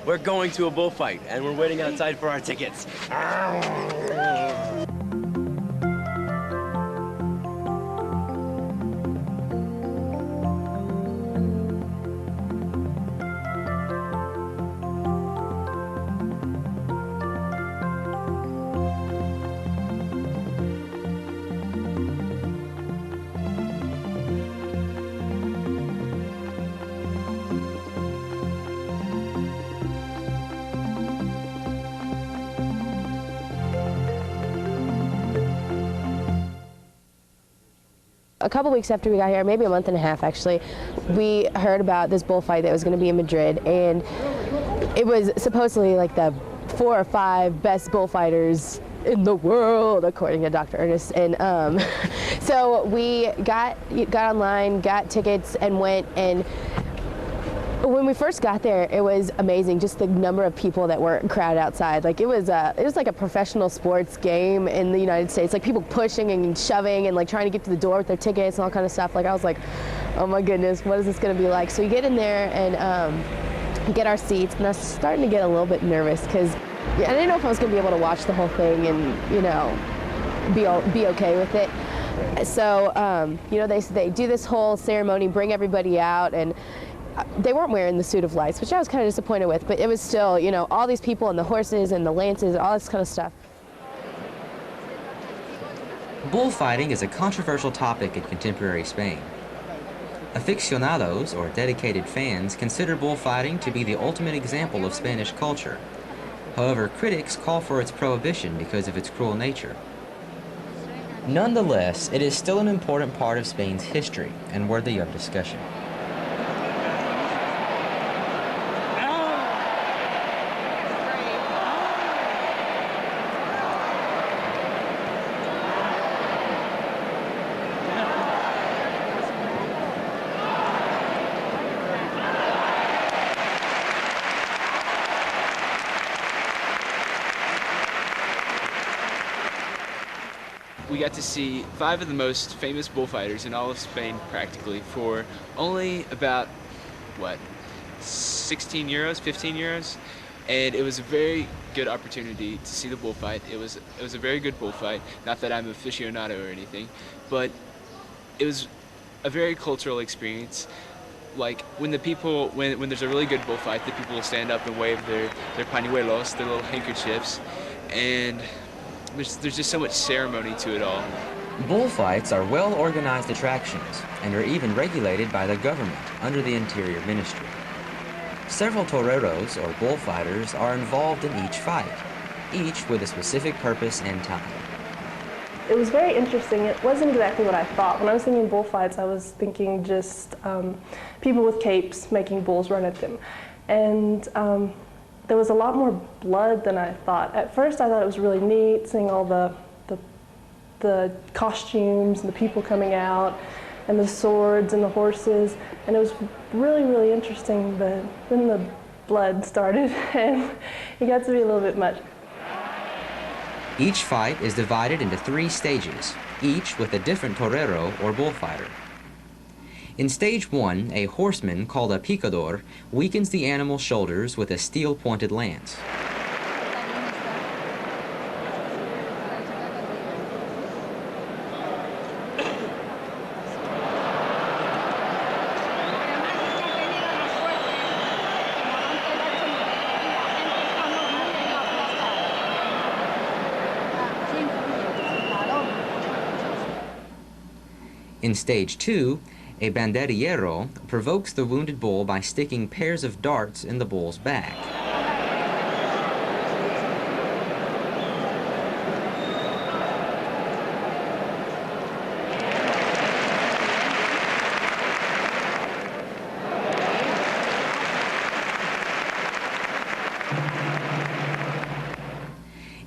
we're going to a bullfight, and we're waiting outside for our tickets. A couple weeks after we got here, maybe a month and a half actually, we heard about this bullfight that was going to be in Madrid, and it was supposedly like the 4 or 5 best bullfighters in the world, according to Dr. Ernest. And so we got online, got tickets, and went. And when we first got there, it was amazing, just the number of people that were crowded outside. Like it was like a professional sports game in the United States. Like people pushing and shoving and like trying to get to the door with their tickets and all kind of stuff. Like I was like, oh my goodness, what is this going to be like? So we get in there and get our seats, and I was starting to get a little bit nervous because I didn't know if I was going to be able to watch the whole thing and, you know, be okay with it. So, you know, they do this whole ceremony, bring everybody out, and they weren't wearing the suit of lights, which I was kind of disappointed with, but it was still, you know, all these people and the horses and the lances, all this kind of stuff. Bullfighting is a controversial topic in contemporary Spain. Aficionados, or dedicated fans, consider bullfighting to be the ultimate example of Spanish culture. However, critics call for its prohibition because of its cruel nature. Nonetheless, it is still an important part of Spain's history and worthy of discussion. We got to see 5 of the most famous bullfighters in all of Spain, practically, for only about, what, 16 euros, 15 euros? And it was a very good opportunity to see the bullfight. It was a very good bullfight. Not that I'm an aficionado or anything, but it was a very cultural experience. Like, when there's a really good bullfight, the people will stand up and wave their pañuelos, their little handkerchiefs, and there's just so much ceremony to it all. Bullfights are well-organized attractions and are even regulated by the government under the Interior Ministry. Several toreros, or bullfighters, are involved in each fight, each with a specific purpose and time. It was very interesting. It wasn't exactly what I thought. When I was thinking bullfights, I was thinking just people with capes making bulls run at them. And there was a lot more blood than I thought. At first I thought it was really neat seeing all the costumes and the people coming out and the swords and the horses, and it was really, really interesting, but then the blood started and it got to be a little bit much. Each fight is divided into 3 stages, each with a different torero or bullfighter. In stage 1, a horseman called a picador weakens the animal's shoulders with a steel-pointed lance. In stage 2, a banderillero provokes the wounded bull by sticking pairs of darts in the bull's back.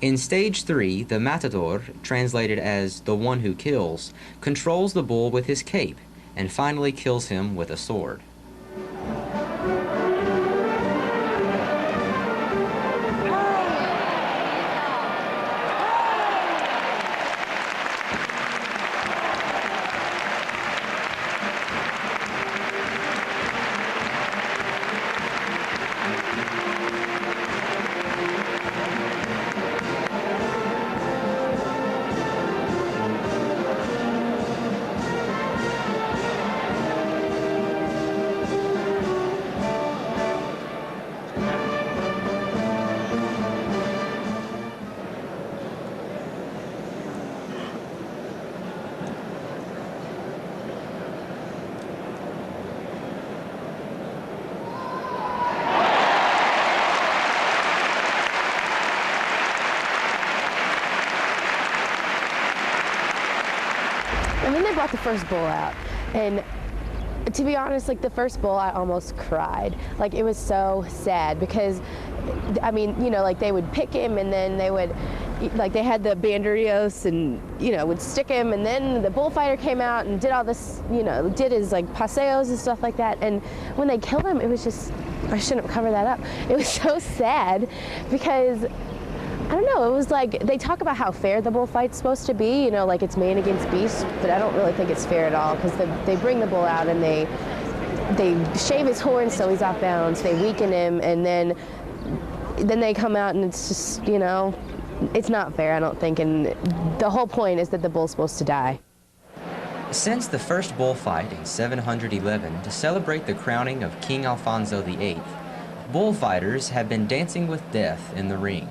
In stage 3, the matador, translated as the one who kills, controls the bull with his cape and finally kills him with a sword. And then they brought the first bull out, and to be honest, like the first bull, I almost cried. Like it was so sad because, I mean, you know, like they would pick him and then they would, like they had the banderillos and, you know, would stick him, and then the bullfighter came out and did all this, you know, did his like paseos and stuff like that. And when they killed him, it was just, I shouldn't cover that up. It was so sad because, I don't know, it was like, they talk about how fair the bullfight's supposed to be, you know, like it's man against beast, but I don't really think it's fair at all because they bring the bull out and they shave his horns so he's off balance, they weaken him, and then they come out and it's just, you know, it's not fair, I don't think, and the whole point is that the bull's supposed to die. Since the first bullfight in 711 to celebrate the crowning of King Alfonso VIII, bullfighters have been dancing with death in the ring.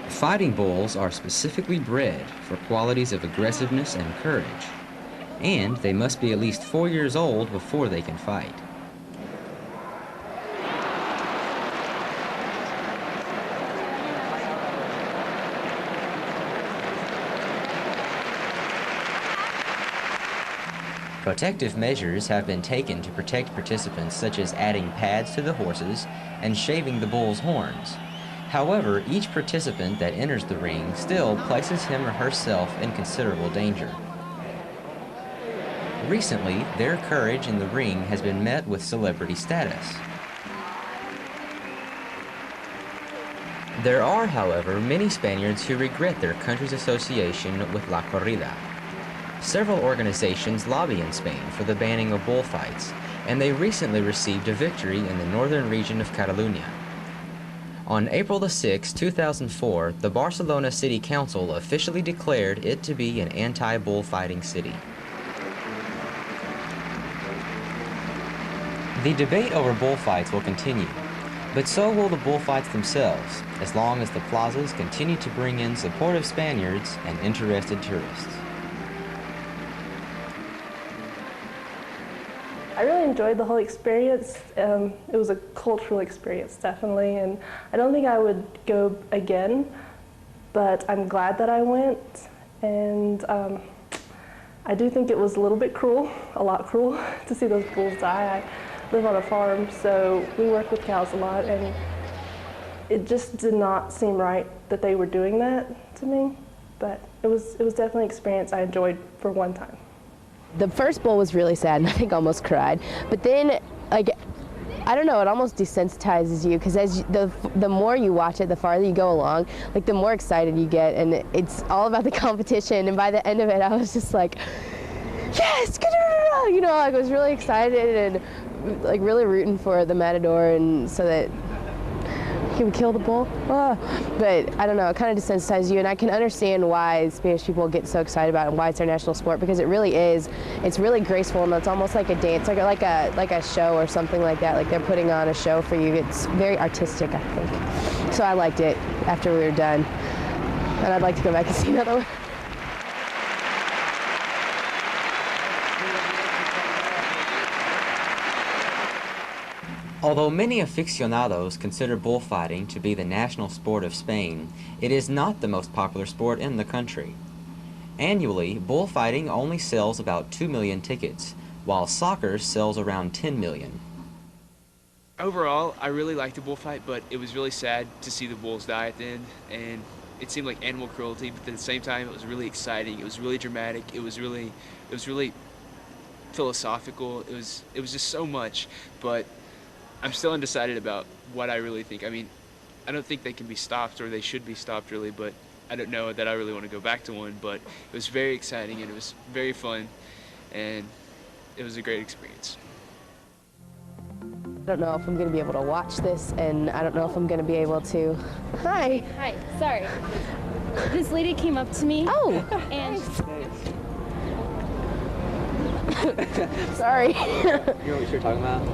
Fighting bulls are specifically bred for qualities of aggressiveness and courage, and they must be at least 4 years old before they can fight. Protective measures have been taken to protect participants, such as adding pads to the horses and shaving the bull's horns. However, each participant that enters the ring still places him or herself in considerable danger. Recently, their courage in the ring has been met with celebrity status. There are, however, many Spaniards who regret their country's association with La Corrida. Several organizations lobby in Spain for the banning of bullfights, and they recently received a victory in the northern region of Catalonia. On April the 6th, 2004, the Barcelona City Council officially declared it to be an anti-bullfighting city. The debate over bullfights will continue, but so will the bullfights themselves, as long as the plazas continue to bring in supportive Spaniards and interested tourists. I really enjoyed the whole experience. It was a cultural experience, definitely, and I don't think I would go again, but I'm glad that I went, and I do think it was a little bit cruel, a lot cruel, to see those bulls die. I live on a farm, so we work with cows a lot, and it just did not seem right that they were doing that to me, but it was definitely an experience I enjoyed for one time. The first bull was really sad and I think almost cried, but then, like, I don't know, it almost desensitizes you because as the more you watch it, the farther you go along, like the more excited you get, and it's all about the competition, and by the end of it I was just like, yes, you know, like I was really excited and like really rooting for the matador and so that he would kill the bull. But I don't know, it kind of desensitizes you, and I can understand why Spanish people get so excited about it and why it's their national sport, because it really is. It's really graceful and it's almost like a dance, like a show or something like that. Like they're putting on a show for you. It's very artistic, I think. So I liked it after we were done, and I'd like to go back and see another one. Although many aficionados consider bullfighting to be the national sport of Spain, it is not the most popular sport in the country. Annually, bullfighting only sells about 2 million tickets, while soccer sells around 10 million. Overall, I really liked the bullfight, but it was really sad to see the bulls die at the end, and it seemed like animal cruelty, but at the same time it was really exciting, it was really dramatic, it was really philosophical, it was just so much, but I'm still undecided about what I really think. I mean, I don't think they can be stopped, or they should be stopped really, but I don't know that I really want to go back to one, but it was very exciting and it was very fun and it was a great experience. I don't know if I'm going to be able to watch this, and I don't know if I'm going to be able to. Hi. Hi, sorry. This lady came up to me. Oh. And Sorry. You know what you're talking about?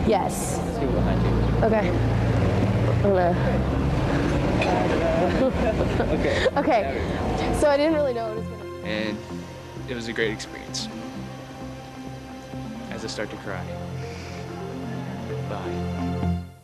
Yes. There's people behind you. Okay. Okay. Okay. So I didn't really know it was going to. And it was a great experience. As I start to cry. Bye.